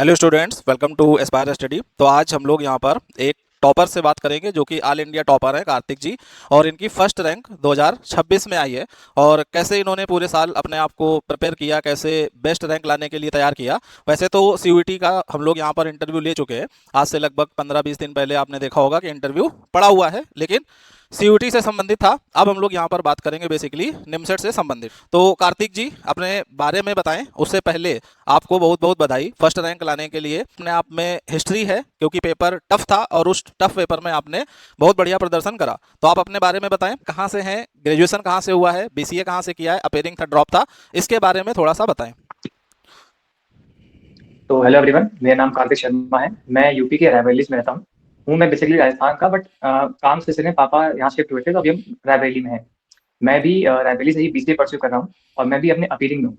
Hello students, welcome to Aspire Study. तो आज हम लोग यहाँ पर एक टॉपर से बात करेंगे जो कि ऑल इंडिया टॉपर है, कार्तिक जी। और इनकी फर्स्ट रैंक 2026 में आई है। और कैसे इन्होंने पूरे साल अपने आप को प्रिपेयर किया, कैसे बेस्ट रैंक लाने के लिए तैयार किया। वैसे तो सीयूईटी का हम लोग यहाँ पर इंटरव्यू ले चुके हैं। आज से लगभग 15-20 दिन पहले आपने देखा होगा कि इंटरव्यू पड़ा हुआ है, लेकिन सीयूईटी से संबंधित था। अब हम लोग यहाँ पर बात करेंगे बेसिकली निमसेट से संबंधित। तो कार्तिक जी अपने बारे में बताएं। उससे पहले आपको बहुत बहुत बधाई फर्स्ट रैंक लाने के लिए। अपने आप में हिस्ट्री है, क्योंकि पेपर टफ था और उस टफ पेपर में आपने बहुत बढ़िया प्रदर्शन करा। तो आप अपने बारे में बताएं, कहाँ से हैं, ग्रेजुएशन कहाँ से हुआ है, बीसीए कहाँ से किया है, अपेयरिंग था, ड्रॉप था, इसके बारे में थोड़ा सा बताएं। तो हेलो एवरीवन, मेरा नाम कार्तिक शर्मा है। मैं यूपी के रायबरेली में रहता हूँ। मैं बेसिकली राजस्थान का, बट काम से सिलसिले में पापा यहाँ शिफ्ट हुए थे, तो अभी हम रायबरेली में हैं। मैं भी रायबरेली से ही बीसीए परस्यू कर रहा हूँ और मैं भी अपने अपीलिंग में हूँ।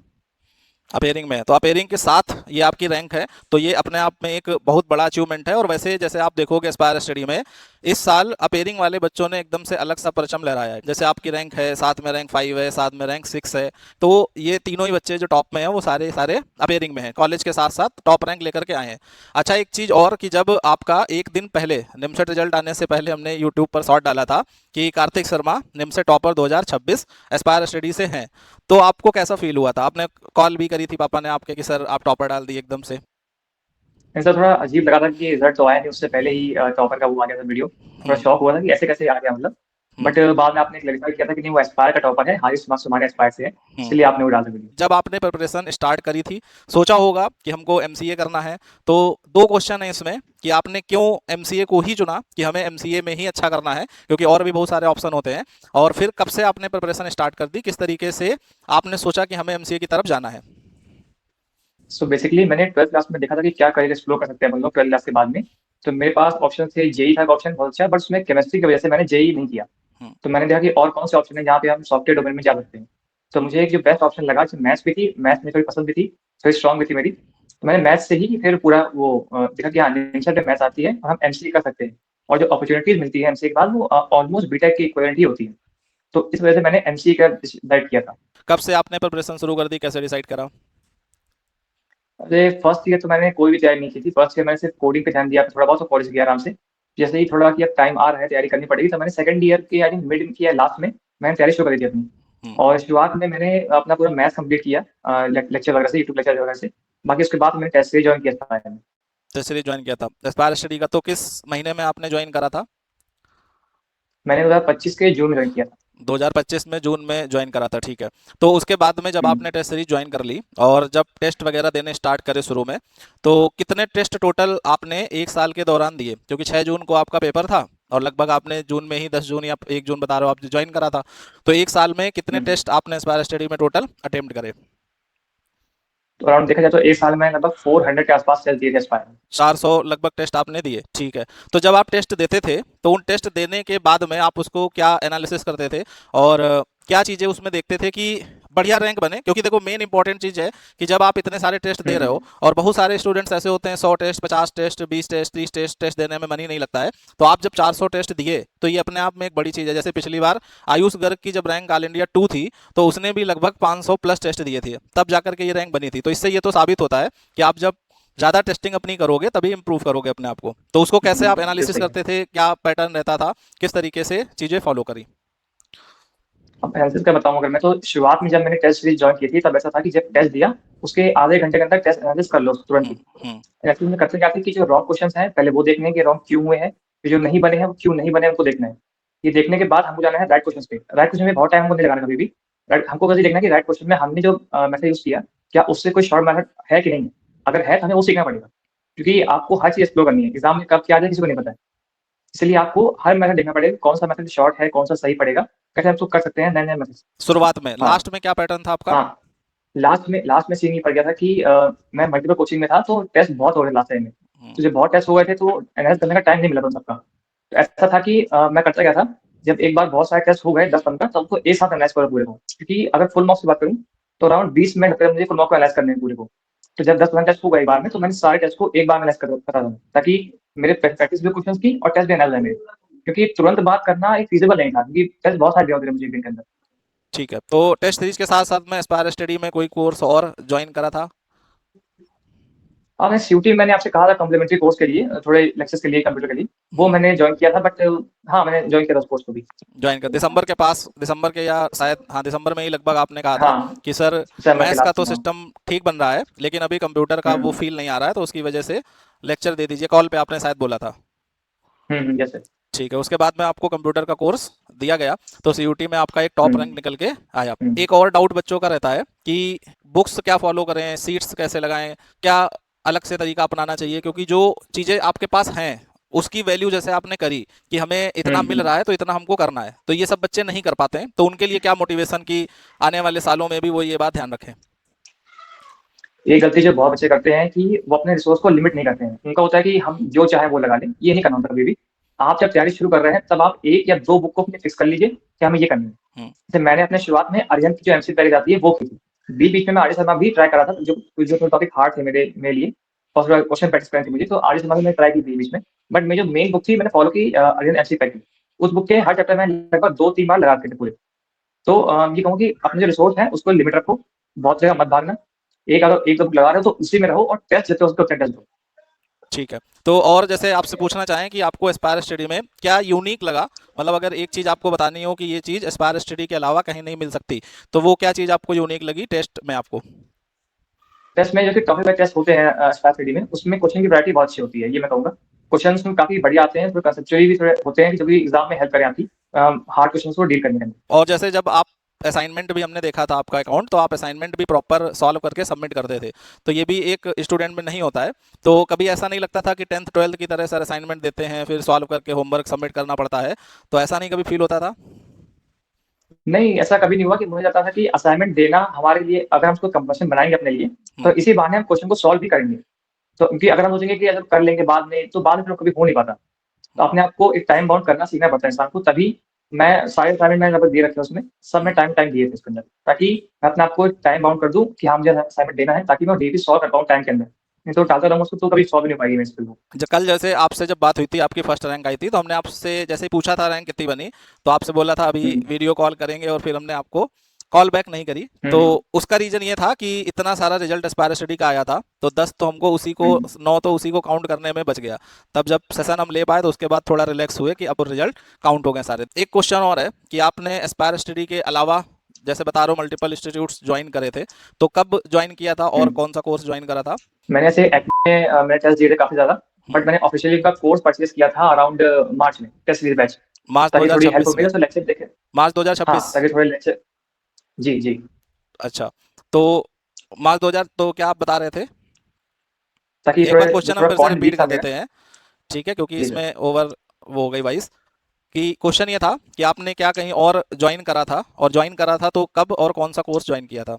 अपेयरिंग में है, तो अपेयरिंग के साथ ये आपकी रैंक है, तो ये अपने आप में एक बहुत बड़ा अचीवमेंट है। और वैसे जैसे आप देखोगे एस्पायर स्टडी में इस साल अपेयरिंग वाले बच्चों ने एकदम से अलग सा परचम लहराया है। जैसे आपकी रैंक है, साथ में रैंक 5 है, साथ में रैंक 6 है। तो ये तीनों ही बच्चे जो टॉप में हैं वो सारे सारे अपेयरिंग में हैं, कॉलेज के साथ साथ टॉप रैंक लेकर के आए हैं। अच्छा, एक चीज़ और कि जब आपका एक दिन पहले निमसेट रिजल्ट आने से पहले हमने यूट्यूब पर शॉर्ट डाला था कि Kartik Sharma NIMCET topper 2026 Aspire study से हैं। तो आपको कैसा फील हुआ था? आपने कॉल भी करी थी पापा ने आपके कि सर आप टॉपर डाल दिए एकदम से? ऐसा थोड़ा अजीब लगा था कि रिजल्ट तो आया नहीं, उससे पहले ही टॉपर का वो आ गया था वीडियो। थोड़ा हम्म। शॉक हुआ था कि ऐसे कैसे आ गया, मतलब। हम्म। बट बाद में आपने क्लैरिफाई किया था कि नहीं, वो एस्पायर का टॉपर है, हाईएस्ट मार्क्स हमारे एस्पायर से है, हम्म। इसलिए आपने वो डाला वीडियो। जब आपने प्रिपरेशन स्टार्ट करी थी, सोचा होगा कि हमको एमसीए करना है। तो दो क्वेश्चन है इसमें कि आपने क्यों एमसीए को ही चुना कि हमें एमसीए में ही अच्छा करना है, क्योंकि और भी बहुत सारे ऑप्शन होते हैं। और फिर कब से आपने प्रिपरेशन स्टार्ट कर दी, किस तरीके से आपने सोचा कि हमें एमसीए की तरफ जाना है? सो बेसिकली मैंने 12th क्लास में देखा था कि क्या करियर एक्सप्लोर कर सकते हैं हम लोग 12th क्लास के बाद में। तो मेरे पास ऑप्शन थे, जेई था ऑप्शन बहुत अच्छा, बट उसमें केमिस्ट्री की वजह से मैंने जेई नहीं किया। हम्म। तो मैंने देखा कि और कौन से ऑप्शन है जहाँ पे हम सॉफ्टवेयर डोमेन में जा सकते हैं। तो मुझे एक जो बेस्ट ऑप्शन लगा, मैथ्स भी थी, मैथ्स में थोड़ी पसंद भी थी, थोड़ी स्ट्रॉन्ग भी थी मेरी। तो मैंने मैथ्स से ही फिर पूरा वो देखा कि हाँ, नेचर में मैथ्स आती है और हम एमसीए कर सकते हैं। और जो अपॉर्चुनिटीज मिलती है एमसीए के बाद, वो ऑलमोस्ट बीटेक की इक्विवेलेंट ही होती है। तो इस वजह से मैंने एमसीए का डिसाइड किया था। कब से आपने प्रिपरेशन शुरू कर दी, कैसे डिसाइड करा? अरे फर्स्ट ईयर तो मैंने कोई भी तैयारी नहीं की थी। फर्स्ट ईयर मैंने सिर्फ कोडिंग पे ध्यान दिया, थोड़ा बहुत, कॉलेज गया आराम से। जैसे ही थोड़ा कि अब टाइम आ रहा है, तैयारी करनी पड़ेगी, तो मैंने सेकंड ईयर के, आई थिंक मिड की या लास्ट में मैंने तैयारी शुरू कर दी थी अपनी। हम्म। और शुरुआत में मैंने अपना पूरा मैथ्स कंप्लीट किया लेक्चर वगैरह से, यूट्यूब लेक्चर वगैरह से। बाकी उसके बाद मैंने टेस्ट सीरीज ज्वाइन किया था। तो सीरीज ज्वाइन किया था एस्पायर स्टडी का, तो किस महीने में आपने ज्वाइन करा था? मैंने 2025 के जून में ज्वाइन किया था। 2025 में जून में ज्वाइन करा था, ठीक है। तो उसके बाद में जब हम्म। आपने टेस्ट सीरीज ज्वाइन कर ली और जब टेस्ट वगैरह देने स्टार्ट करे शुरू में, तो कितने टेस्ट टोटल आपने एक साल के दौरान दिए? क्योंकि 6 जून को आपका पेपर था और लगभग आपने जून में ही 10 जून या 1 जून बता रहे हो आप ज्वाइन करा था। तो एक साल में कितने हम्म। टेस्ट आपने एस्पायर स्टडी में टोटल अटेम्प्ट करे? तो अराउंड देखा जाए तो एक साल में लगभग 400 के आसपास चल दिए थे एस्पायर। 400 लगभग टेस्ट आपने दिए, ठीक है। तो जब आप टेस्ट देते थे तो उन टेस्ट देने के बाद में आप उसको क्या एनालिसिस करते थे, और क्या चीज़ें उसमें देखते थे कि बढ़िया रैंक बने? क्योंकि देखो मेन इंपॉर्टेंट चीज़ है कि जब आप इतने सारे टेस्ट दे रहे हो, हम्म। और बहुत सारे स्टूडेंट्स ऐसे होते हैं 100 test, 50 test, 20 test, 30 test test देने में मन ही नहीं लगता है। तो आप जब 400 टेस्ट दिए तो ये अपने आप में एक बड़ी चीज़ है। जैसे पिछली बार आयुष गर्ग की जब रैंक ऑल इंडिया 2 थी, तो उसने भी लगभग 500 प्लस टेस्ट दिए थे, तब जाकर के ये रैंक बनी थी। तो इससे ये तो साबित होता है कि आप जब ज़्यादा टेस्टिंग अपनी करोगे तभी इंप्रूव करोगे अपने आप को। तो उसको कैसे आप ये एनालिसिस सही है। करते थे, क्या पैटर्न रहता था, किस तरीके से चीज़ें फॉलो करी? अब एनालिसिस का बताऊं, अगर मैं तो शुरुआत में जब मैंने टेस्ट सीरीज ज्वाइन की थी, तब ऐसा था कि जब टेस्ट दिया उसके आधे घंटे के अंदर टेस्ट एनालिसिस कर लो तुरंत ही। हम्म। एनालिसिस में करते क्या थे कि जो रॉन्ग क्वेश्चंस हैं पहले वो देखने हैं कि रॉन्ग क्यों हुए हैं, फिर जो नहीं बने हैं वो क्यों नहीं बने, उनको देखना है। ये देखने के बाद हमको जाना है राइट क्वेश्चन पे। राइट क्वेश्चन में बहुत टाइम हमको नहीं लगाना कभी भी। राइट, हमको बस ये देखना है कि राइट क्वेश्चन में हमने जो मेथड यूज किया, क्या उससे कोई शॉर्ट मेथड है कि नहीं। अगर है तो हमें वो सीखना पड़ेगा, क्योंकि आपको हर चीज एक्सप्लोर करनी है। एग्जाम में कब क्या आ जाए किसी को नहीं पता है। इसलिए आपको हर मेथड देखना पड़ेगा, कौन सा मेथड शॉर्ट है, कौन सा सही पड़ेगा, कैसे हम उसको कर सकते हैं नए नए मेथड। शुरुआत में, हाँ। लास्ट में क्या पैटर्न था आपका? हाँ। लास्ट में सीन ये पड़ गया था कि मैं मल्टीपल कोचिंग में था, तो टेस्ट बहुत हो रहे लास्ट टाइम में। हम्म। तो जब बहुत टेस्ट हो गए थे तो एनालाइज करने का टाइम नहीं मिला था सबका। तो ऐसा था कि मैं करता क्या था, जब एक बार बहुत सारे टेस्ट हो गए 10-15, तो उनको एक साथ एनालाइज करो पूरे को। क्योंकि अगर फुल मार्क्स की बात करूँ तो अराउंड 20 मिनट लगते हैं मुझे फुल मार्क्स को एनालाइज करने में पूरे को। तो जब 10-15 टेस्ट हो गए एक बार में, तो मैंने सारे टेस्ट को एक बार में एनालाइज करता था, ताकि मेरे प्रैक्टिस भी क्वेश्चन की और टेस्ट भी एनालाइज है मेरे। क्योंकि तुरंत बात करना एक फीजिबल नहीं था, क्योंकि टेस्ट बहुत सारे दिए होते थे मुझे एक दिन के अंदर। ठीक है, तो टेस्ट सीरीज के साथ साथ में एस्पायर स्टडी में कोई कोर्स और ज्वाइन करा था? हाँ, मैं सीयूटी मैंने आपसे कहा था कॉम्प्लीमेंट्री कोर्स के लिए, थोड़े लेक्चर्स के लिए कंप्यूटर के लिए, वो मैंने ज्वाइन किया था, बट हाँ, मैंने ज्वाइन किया था उस कोर्स को भी। ज्वाइन कर दिसंबर के पास, दिसंबर के या शायद हाँ दिसंबर में ही लगभग आपने कहा था हाँ, कि सर दिसंबर के मैथ्स का लास्ट तो में, हाँ। सिस्टम ठीक बन रहा है लेकिन अभी कंप्यूटर का वो हुँ, फील नहीं आ रहा है, तो उसकी वजह से लेक्चर दे दीजिए, कॉल पे आपने शायद बोला था। Yes sir. ठीक है, उसके बाद में आपको कंप्यूटर का कोर्स दिया गया, तो सीयूटी में आपका एक टॉप हुँ, रैंक निकल के आया। हुँ, एक और डाउट बच्चों का रहता है कि बुक्स क्या फॉलो करें, सीट्स कैसे लगाएं, क्या अलग से तरीका अपनाना चाहिए, क्योंकि जो चीज़ें आपके पास हैं उसकी वैल्यू जैसे आपने करी कि हमें हुँ, इतना मिल हुँ। रहा है तो इतना हमको करना है, तो ये सब बच्चे नहीं कर पाते हैं, तो उनके लिए क्या मोटिवेशन की आने वाले सालों में भी वो ये बात ध्यान रखें। ये गलती जो बहुत बच्चे करते हैं कि वो अपने रिसोर्स को लिमिट नहीं करते हैं। उनका होता है कि हम जो चाहें वो लगा लें, ये नहीं करना होता कभी भी। आप जब तैयारी शुरू कर रहे हैं, तब आप 1 या 2 बुक को अपने फिक्स कर लीजिए कि हमें ये करनी है। हम्म। जैसे मैंने अपने शुरुआत में अरिहंत की जो एमसीक्यू पैकेज आती है, वो की थी। बीच-बीच में मैं आर्य शर्मा भी ट्राई करा था, जो थोड़े टॉपिक हार्ड थे मेरे लिए और थोड़ा क्वेश्चन प्रैक्टिस करनी थी मुझे, तो आर्य शर्मा की मैंने ट्राई की थी बीच में। बट मेरी जो मेन बुक थी, मैंने फॉलो की अरिहंत एमसीक्यू पैकेज। उस बुक के हर चैप्टर में लगभग 2-3 बार लगा के थे पूरे। तो ये कहूँ कि अपने जो रिसोर्स है, उसको लिमिट रखो, बहुत जगह मत भागना। एक अगर 1-2 बुक लगा रहे हो, तो उसी में रहो और टेस्ट जितने हो सके उतने टेस्ट दो। ठीक है, तो और जैसे आपसे पूछना चाहें कि आपको एस्पायर स्टडी में क्या यूनिक लगा, मतलब अगर एक चीज़ आपको बतानी हो कि ये चीज़ एस्पायर स्टडी के अलावा कहीं नहीं मिल सकती, तो वो क्या चीज़ आपको यूनिक लगी टेस्ट में आपको। टेस्ट में जो कि टॉपिक वाइज टेस्ट होते हैं स्पैट थ्री में, उसमें क्वेश्चन की वैरायटी बहुत अच्छी होती है, ये मैं कहूँगा। क्वेश्चन उसमें काफ़ी बढ़िया आते हैं, थोड़े कंसेप्चुअली भी थोड़े होते हैं कि जो भी एग्जाम में हेल्प करें आपकी हार्ड क्वेश्चन को डील करने के अंदर। और जैसे जब आप असाइनमेंट भी हमने देखा था आपका अकाउंट, तो आप असाइनमेंट भी प्रॉपर सॉल्व करके सबमिट करते थे, तो ये भी एक स्टूडेंट में नहीं होता है, तो कभी ऐसा नहीं लगता था कि 10th 12th की तरह सर असाइनमेंट देते हैं फिर सॉल्व करके होमवर्क सबमिट करना पड़ता है, तो ऐसा नहीं कभी फील होता था। नहीं, ऐसा कभी नहीं हुआ कि मुझे लगता था कि असाइनमेंट देना हमारे लिए, अगर हम उसको कंपल्सन बनाएंगे अपने लिए, तो हम्म। इसी बहाने हम क्वेश्चन को सॉल्व भी करेंगे। तो क्योंकि अगर हम सोचेंगे कि अगर कर लेंगे बाद में, तो बाद में फिर वो कभी हो नहीं पाता। तो अपने आप को एक टाइम बाउंड करना सीखना पड़ता है इंसान को, तभी मैं सारे असाइनमेंट मैंने लगभग दे रखे हैं उसमें, सब में हम्म। टाइम टाइम दिए थे उसके अंदर, ताकि मैं अपने आप को एक टाइम बाउंड कर दूं कि हाँ, मुझे असाइनमेंट देना है, ताकि मैं डेली सॉल्व कर पाऊँ टाइम के अंदर। नहीं तो टालता रहूंगा उसको, तो कभी सॉल्व नहीं हो पाएगी मेरे से वो। कल जैसे आपसे जब बात हुई थी आपकी फर्स्ट रैंक आई थी, तो हमने आपसे जैसे ही पूछा था रैंक कितनी बनी, तो आपसे बोला था अभी हम्म, वीडियो कॉल करेंगे, और फिर हमने आपको कॉल बैक नहीं करी, तो हम्म, उसका रीजन ये था कि इतना सारा रिजल्ट एस्पायर स्टडी का आया था, तो 10 तो हमको उसी को, हम्म, 9 तो उसी को काउंट करने में बच गया, तब जब सेशन हम ले पाए तो उसके बाद थोड़ा रिलैक्स हुए कि अब रिजल्ट काउंट हो गए सारे। एक क्वेश्चन और है कि आपने एस्पायर स्टडी के अलावा जैसे बता रहे हो मल्टीपल इंस्टीट्यूट्स ज्वाइन करे थे, तो कब ज्वाइन किया था और हम्म। कौन सा कोर्स ज्वाइन करा था। मैंने ऐसे एक्मे में मैंने टेस्ट दिए थे काफी ज्यादा, हम्म। बट मैंने ऑफिशियली का कोर्स परचेज किया था अराउंड मार्च में, टेस्ट सीरीज बैच, मार्च ताकि थोड़ी हेल्प 2026 हो में। मेरे, तो लेक्चर देखे। मार्च हाँ, 2026। ताकि थोड़े लेक्चर। जी, जी। अच्छा, तो मार्च 2000, तो क्या आप बता रहे थे, ताकि एक थोड़े बार जो क्वेश्चन हम थोड़ा फिर से कॉन्ट रिपीट वीक कर था मेरा। देते हैं, ठीक है, क्योंकि जी सर। इसमें ओवर वो हो गई वाइस, कि क्वेश्चन ये था कि आपने क्या कहीं और ज्वाइन करा था, और ज्वाइन करा था तो कब और कौन सा कोर्स ज्वाइन किया था।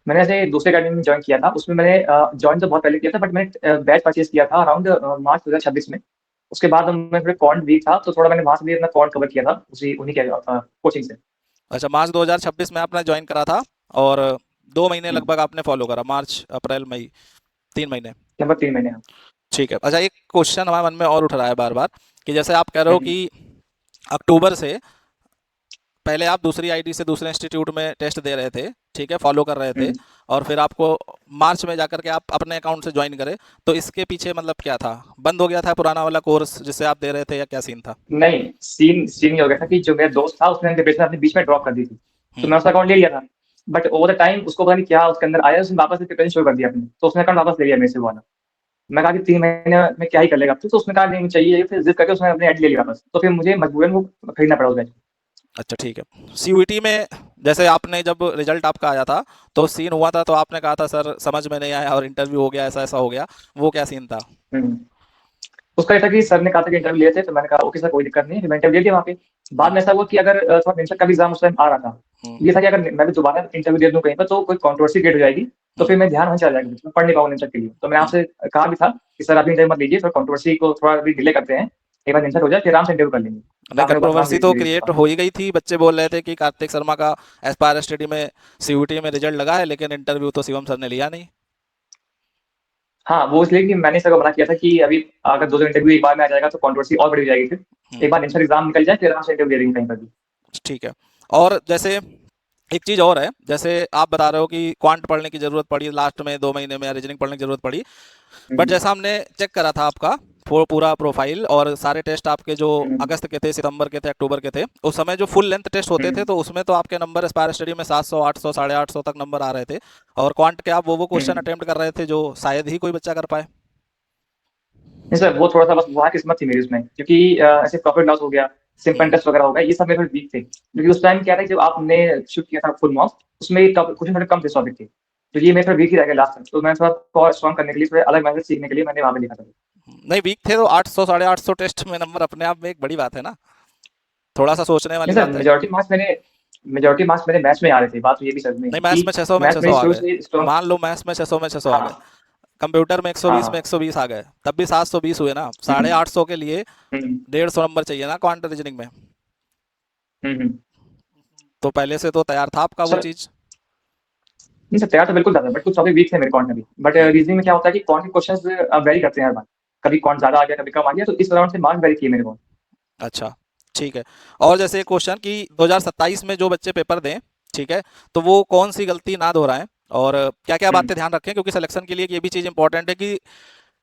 मैंने ऐसे दूसरे अकेडमी में ज्वाइन किया था, उसमें मैंने ज्वाइन तो बहुत पहले किया था, बट मैंने बैच परचेज किया था अराउंड मार्च 2026 में। उसके बाद मैं थोड़े कॉन्ट वीक था, तो थोड़ा मैंने वहां से भी अपना कॉन्ट कवर किया था, उसी उन्हीं के कोचिंग से। अच्छा, मार्च 2026 में आपने ज्वाइन करा था, और 2 महीने हम्म, लगभग आपने फॉलो करा, मार्च अप्रैल मई, 3 महीने। लगभग 3 महीने, हाँ। ठीक है, अच्छा एक क्वेश्चन हमारे मन में और उठ रहा है बार बार, कि जैसे आप कह रहे हो हम्म, कि अक्टूबर से पहले आप दूसरी आईडी से दूसरे इंस्टीट्यूट में टेस्ट दे रहे थे, ठीक है, फॉलो कर रहे थे, हम्म। और फिर आपको मार्च में जाकर के आप अपने अकाउंट से ज्वाइन करें, तो इसके पीछे मतलब क्या था, बंद हो गया था पुराना वाला कोर्स जिससे आप दे रहे थे, या क्या सीन था। नहीं, सीन सीन ये हो गया था कि जो मेरा दोस्त था, उसने प्रिपरेशन अपने बीच में ड्रॉप कर दी थी, तो हम्म। मैं उसका अकाउंट ले लिया था। बट ओवर द टाइम उसको पता नहीं क्या उसके अंदर आया, उसने वापस से प्रिपरेशन शुरू कर दिया अपनी, तो उसने अकाउंट वापस ले लिया मेरे से वो वाला। मैं कहा कि 3 महीने में क्या ही कर लेगा अब तो उसने कहा नहीं चाहिए, फिर जिद करके उसने अपने ऐड ले लिया वापस, तो फिर मुझे मजबूरन वो खरीदना पड़ा उस बैच। अच्छा ठीक है, सीयूईटी में जैसे आपने जब रिजल्ट आपका आया था, तो सीन हुआ था, तो आपने कहा था सर समझ में नहीं आया और इंटरव्यू हो गया, ऐसा ऐसा हो गया, वो क्या सीन था। हम्म। उसका ये था कि सर ने कहा था कि इंटरव्यू लिए थे, तो मैंने कहा ओके सर, कोई दिक्कत नहीं, फिर मैं इंटरव्यू दे दिया वहाँ पे। बाद हम्म। में ऐसा हुआ कि अगर थोड़ा मेंशन का भी एग्जाम उस टाइम आ रहा था, हम्म। ये था कि अगर मैं भी दोबारा इंटरव्यू दे दूं कहीं पर, तो कोई कंट्रोवर्सी क्रिएट हो जाएगी, तो हम्म। फिर मैं ध्यान वहीं चला जाएगा, मैं पढ़ नहीं पाऊंगा निमसक के लिए। तो मैंने हम्म। आपसे कहा भी था कि सर अभी इंटरव्यू मत लीजिए, थोड़ा कंट्रोवर्सी को थोड़ा अभी डिले करते हैं, एक बार निमसक हो जाए फिर आराम से इंटरव्यू कर लेंगे। तो नहीं, आपने वो बात कंट्रोवर्सी तो मेरी क्रिएट सुना। हो ही गई थी, बच्चे बोल रहे थे कि कार्तिक शर्मा का एस्पायर स्टडी में सीयूईटी में रिजल्ट लगा है, लेकिन इंटरव्यू तो शिवम सर ने लिया नहीं। हाँ, वो इसलिए कि मैंने सर को मना किया था कि अभी अगर 2 इंटरव्यू एक बार में आ जाएगा, तो कंट्रोवर्सी और बड़ी हो जाएगी फिर। हम्म। एक बार निमसक एग्जाम निकल जाए, फिर आराम से इंटरव्यू दे देंगे कहीं पर भी। ठीक है, और जैसे एक चीज़ और है, जैसे आप बता रहे हो कि क्वांट पढ़ने की ज़रूरत पड़ी लास्ट में 2 महीने में, या रीजनिंग पढ़ने की ज़रूरत पड़ी। बट हम्म, जैसा हमने चेक करा था आपका पूरा प्रोफाइल, और सारे टेस्ट आपके जो हम्म, अगस्त के थे, सितंबर के थे, अक्टूबर के थे, उस समय जो फुल लेंथ टेस्ट होते थे हम्म, तो उसमें तो आपके नंबर एस्पायर स्टडी में 700 800 850 तक नंबर आ रहे थे। और क्वांट के आप वो क्वेश्चन हम्म। अटेम्प्ट कर रहे थे जो शायद ही कोई बच्चा कर पाए। नहीं सर, वो थोड़ा सा बस वहाँ किस्मत थी मेरी उसमें, क्योंकि ऐसे प्रॉफिट लॉस हो गया, सिंपल हम्म। टेस्ट वगैरह हो गया, ये सब मेरे वीक थे, क्योंकि उस टाइम क्या था, जब आपने शूट किया था फुल मॉक्स, उसमें क्वेश्चन थोड़े कम थे, 100 के। तो ये मेरे थोड़ा वीक ही रह गया लास्ट तक, तो मैं थोड़ा और स्ट्रॉन्ग करने के लिए, थोड़ा अलग मेथड सीखने के लिए मैंने वहाँ पे लिखा था। नहीं, वीक थे तो 800 850 टेस्ट में नंबर अपने आप में एक बड़ी बात है ना, थोड़ा सा सोचने नहीं वाली सर, बात है। मेजोरिटी मार्क्स मेरे मैथ्स में आ रहे थे, बात तो ये भी समझ में नहीं, है मैथ्स कि में 600 में मैथ्स 600 में आ शुरू गए। से स्ट्रॉन्ग। मान लो मैथ्स में 600 में 600 आ गए। हाँ, कंप्यूटर में हाँ, 120 में हाँ। 120 आ गए, तब भी 720 हुए ना। साढ़े हम्म, 800 के लिए हम्म, 150 नंबर चाहिए ना क्वांट रीजनिंग में। हम्म। तो पहले से तो तैयार था आपका वो सर, चीज़। नहीं सर, तैयार तो बिल्कुल था, बट कुछ टॉपिक वीक थे मेरे कॉन्ट में भी। But hmm. रीजनिंग में क्या होता है कि कॉन्ट के क्वेश्चंस वेरी करते हैं हर बार, कभी कॉन्ट ज्यादा आ गया, कभी कम आ गया, तो इस राउंड से मार्क्स वेरी किए मेरे को। अच्छा, ठीक है। और जैसे एक क्वेश्चन कि 2027 में जो बच्चे पेपर दें, ठीक है, तो वो कौन सी गलती ना दोहराएं, और क्या क्या हम्म। बातें ध्यान रखें, क्योंकि सिलेक्शन के लिए ये भी चीज़ इंपॉर्टेंट है कि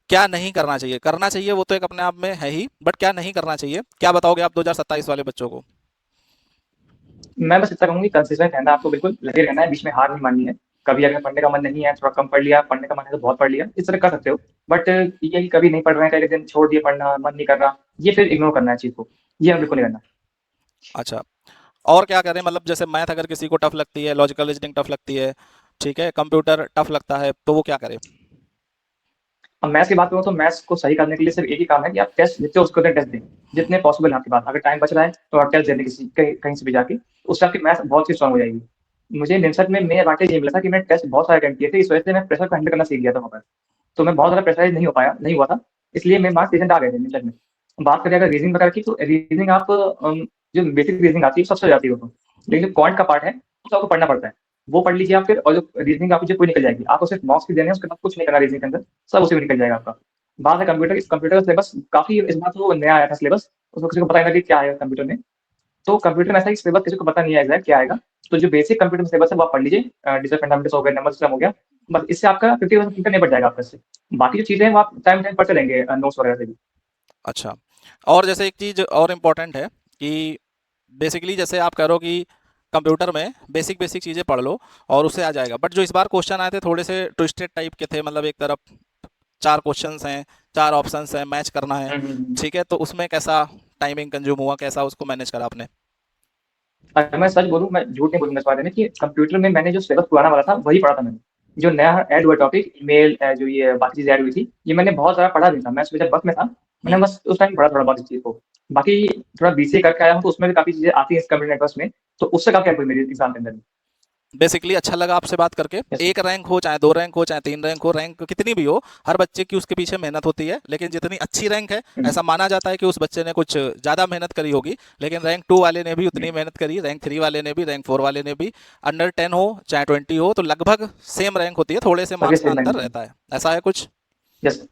क्या नहीं करना चाहिए। करना चाहिए वो तो एक अपने आप में है ही, बट क्या नहीं करना चाहिए, क्या बताओगे आप 2027 वाले बच्चों को। मैं बस इतना कहूंगी, कंसिस्टेंट रहना है आपको, बिल्कुल लगे रहना है, बीच में हार नहीं माननी है। कभी अगर पढ़ने का मन नहीं है, थोड़ा कम पढ़ लिया, पढ़ने का मन है तो बहुत पढ़ लिया, इस तरह कर सकते हो। बट ये कि कभी नहीं पढ़ रहे हैं, कई दिन छोड़ दिए, पढ़ना मन नहीं कर रहा, ये फिर इग्नोर करना है चीज को, ये हमें बिल्कुल नहीं करना। अच्छा, और क्या करें, मतलब जैसे मैथ अगर किसी को टफ लगती है, लॉजिकल रीजनिंग टफ लगती है, ठीक है, कंप्यूटर टफ लगता है, तो वो क्या करे। अब मैथ्स की बात करूँ तो मैथ्स को सही करने के लिए सिर्फ एक ही काम है कि आप टेस्ट जितने उसको टेस्ट दें, जितने पॉसिबल है आपके पास, अगर टाइम बच रहा है तो आप टेस्ट देने किसी कहीं से भी जाके, तो उससे आपकी मैथ्स बहुत सी स्ट्रांग हो जाएगी। मुझे निमसट में मेन एडवांटेज ये मिला था कि मैंने टेस्ट बहुत सारे अटेम्प्ट किए थे, इस वजह से मैं प्रेशर को हैंडल करना सीख गया था वहाँ पर। तो मैं बहुत ज़्यादा प्रेशराइज नहीं हुआ था, इसलिए मेरे मार्क्स डिसेंट आ गए थे निमसट में। बात करें अगर रीजनिंग वगैरह की, तो रीजनिंग आप जो बेसिक रीजनिंग आती है सबसे हो जाती है वो तो, लेकिन जो क्वांट का पार्ट है उसको आपको पढ़ना पड़ता है, वो पढ़ लीजिए आप फिर, और जो रीजनिंग आपकी जो पूरी निकल जाएगी, आपको सिर्फ मॉक्स भी देने हैं, उसके बाद कुछ नहीं करना रीजनिंग के अंदर, सब उसी में निकल जाएगा आपका। बात है कंप्यूटर, इस कंप्यूटर का सिलेबस काफी, इस बार तो नया आया था सिलेबस, उसको किसी को पता नहीं था कि क्या आएगा कंप्यूटर में। तो कंप्यूटर में ऐसा है कि सिलेबस किसी को पता नहीं है एग्जैक्ट क्या आएगा। तो जो बेसिक कंप्यूटर में सिलेबस है वो आप पढ़ लीजिए, डिजिटल फंडामेंटल्स हो गए, नंबर सिस्टम हो गया, बस इससे आपका 50% निपट जाएगा आपका इससे। बाकी जो चीजें हैं वो आप टाइम टाइम पढ़ते रहेंगे नोट्स वगैरह से भी। अच्छा, और जैसे एक चीज़ और इम्पोर्टेंट है कि बेसिकली जैसे आप कह रहे हो कि कंप्यूटर में बेसिक बेसिक चीज़ें पढ़ लो और उससे आ जाएगा, बट जो इस बार क्वेश्चन आए थे थोड़े से ट्विस्टेड टाइप के थे, मतलब एक तरफ 4 क्वेश्चंस हैं, 4 ऑप्शंस हैं, मैच करना है, हम्म। ठीक है, तो उसमें कैसा टाइमिंग कंज्यूम हुआ, कैसा उसको मैनेज करा आपने। अगर मैं सच बोलूं, मैं झूठ नहीं बोलूंगा इस बारे में, कि कंप्यूटर में मैंने जो सिलेबस पुराना वाला था वही पढ़ा था मैंने। जो नया ऐड हुआ टॉपिक, ईमेल, जो ये बाकी चीजें ऐड हुई थी, ये मैंने बहुत ज्यादा पढ़ा नहीं था, मैं सुबह जब बस में था, मैंने हम्म। बस उस टाइम पढ़ा थोड़ा बहुत इस चीज को। बाकी थोड़ा बीसीए करके आया हूँ, तो उसमें भी काफी चीजें आती हैं इस कंप्यूटर नेटवर्क में, तो उससे काफी हेल्प हुई मेरी एग्जाम के अंदर। बेसिकली अच्छा लगा आपसे बात करके। यस। एक रैंक हो, चाहे 2 रैंक हो, चाहे 3 रैंक हो, रैंक कितनी भी हो, हर बच्चे की उसके पीछे मेहनत होती है, लेकिन जितनी अच्छी रैंक है, हम्म, ऐसा माना जाता है कि उस बच्चे ने कुछ ज़्यादा मेहनत करी होगी। लेकिन रैंक 2 वाले ने भी हम्म। उतनी मेहनत करी, रैंक 3 वाले ने भी, रैंक 4 वाले ने भी। अंडर 10 हो चाहे 20 हो, तो लगभग सेम रैंक होती है, थोड़े से सबके मार्क्स का सेम अंतर मेहनत है। रहता है, ऐसा है कुछ। यस।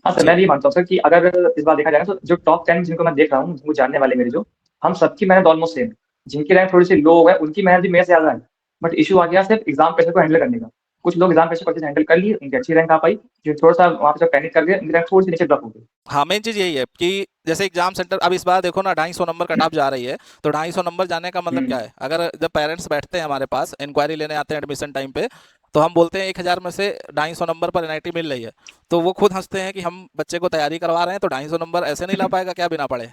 हाँ सर, मैं ठीक। भी मानता हूँ सर कि अगर इस बार देखा जाए तो जो टॉप 10 जिनको मैं देख रहा हूँ, जिनको जानने वाले मेरे जो, हम सबकी मेहनत ऑलमोस्ट सेम। जिनकी रैंक थोड़ी सी लो हो गए, उनकी मेहनत भी मेरे से ज्यादा है। बट इशू आ गया सिर्फ एग्जाम प्रेशर को हैंडल करने का। कुछ लोग एग्जाम प्रेशर को अच्छे से हैंडल कर लिए, उनकी अच्छी रैंक आ पाई। जो थोड़ा सा वहाँ पे पैनिक कर गए, उनकी रैंक थोड़ी सी नीचे ड्रॉप हो गई। हाँ, मेन चीज़ यही है कि जैसे एग्जाम सेंटर अब इस बार देखो ना, 250 नंबर कट ऑफ जा रही है, तो 250 नंबर जाने का मतलब क्या हम्म। है। अगर जब पेरेंट्स बैठते हैं हमारे पास, इंक्वायरी लेने आते हैं एडमिशन टाइम पे, तो हम बोलते हैं 1000 में से 250 नंबर पर एनआईटी मिल रही है, तो वो खुद हंसते हैं कि हम बच्चे को तैयारी करवा रहे हैं, तो 250 नंबर ऐसे नहीं ला पाएगा क्या बिना पढ़े।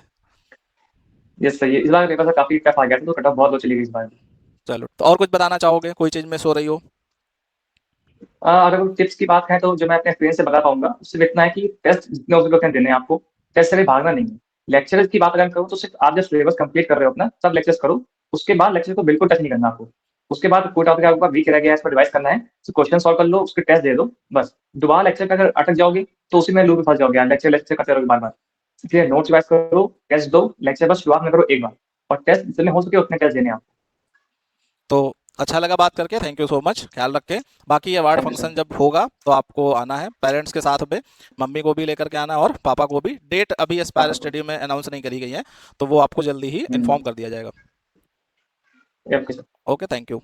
यस सर, ये इस बार पेपर सर काफी टफ आ गया था, तो कट ऑफ बहुत लो चली गई इस बार। चलो, तो और कुछ बताना चाहोगे, कोई चीज़ मिस हो रही हो। अगर टिप्स की बात है, तो जो मैं अपने एक्सपीरियंस से बता पाऊंगा उससे इतना है कि टेस्ट जितने हो सके उतने देने हैं आपको। टेस्ट से कभी भागना नहीं है। लेक्चर्स की बात अगर करूँ, तो सिर्फ आप जब सिलेबस कंप्लीट कर रहे हो अपना, सब लेक्चर्स करो। उसके बाद लेक्चर को बिल्कुल टच नहीं करना आपको। उसके बाद कोई टॉपिक आपका वीक रह गया है, इस पर रिवाइज करना है, तो क्वेश्चन सॉल्व कर लो, उसके टेस्ट दे दो, बस। दोबारा लेक्चर का अगर अटक जाओगे, तो उसी में लूप में फंस जाओगे, लेक्चर लेक्चर करते रहोगे बार बार। इसलिए नोट्स रिवाइज करो, टेस्ट दो, लेक्चर बस शुरुआत में करो एक बार, और टेस्ट जितने हो सके उतने टेस्ट देने हैं आपको। तो अच्छा लगा बात करके, थैंक यू सो मच, ख्याल रखें। बाकी award thank you function sir. जब होगा तो आपको आना है पेरेंट्स के साथ में, मम्मी को भी लेकर के आना है और पापा को भी। डेट अभी एस्पायर पापा को। स्टेडियम में अनाउंस नहीं करी गई है, तो वो आपको जल्दी ही इन्फॉर्म कर दिया जाएगा। Okay sir. Okay, thank you.